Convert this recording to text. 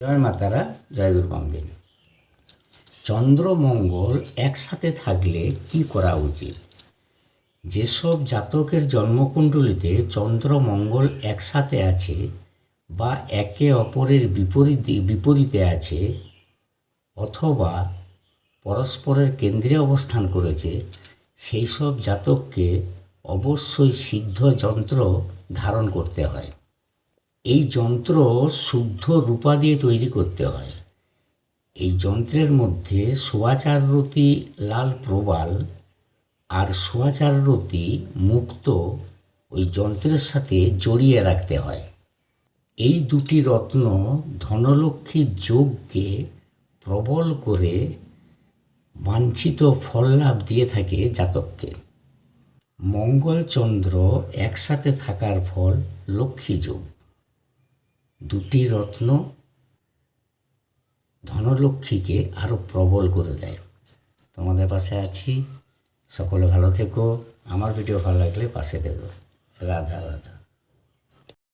জয় মাতারা, জয় গুরু বামদেব। চন্দ্র মঙ্গল একসাথে থাকলে কি করা উচিত? যেসব জাতকের জন্মকুণ্ডলিতে চন্দ্র মঙ্গল একসাথে আছে বা একে অপরের বিপরীতে আছে অথবা পরস্পরের কেন্দ্রে অবস্থান করেছে, সেই সব জাতককে অবশ্যই সিদ্ধ যন্ত্র ধারণ করতে হয়। এই যন্ত্র শুদ্ধ রূপা দিয়ে তৈরি করতে হয়। এই যন্ত্রের মধ্যে সোয়াচাররতি লাল প্রবাল আর সোয়াচাররতি মুক্ত ওই যন্ত্রের সাথে জড়িয়ে রাখতে হয়। এই দুটি রত্ন ধনলক্ষ্মীর যোগকে প্রবল করে বাঞ্ছিত ফল লাভ দিয়ে থাকে জাতককে। মঙ্গল চন্দ্র একসাথে থাকার ফল লক্ষ্মী যোগ। দুটি রত্ন ধনলক্ষ্মীকে আরও প্রবল করে দেয়। তোমাদের পাশে আছি, সকলে ভালো থেকো। আমার ভিডিও ভালো লাগলে পাশে থেকো। রাধা রাধা।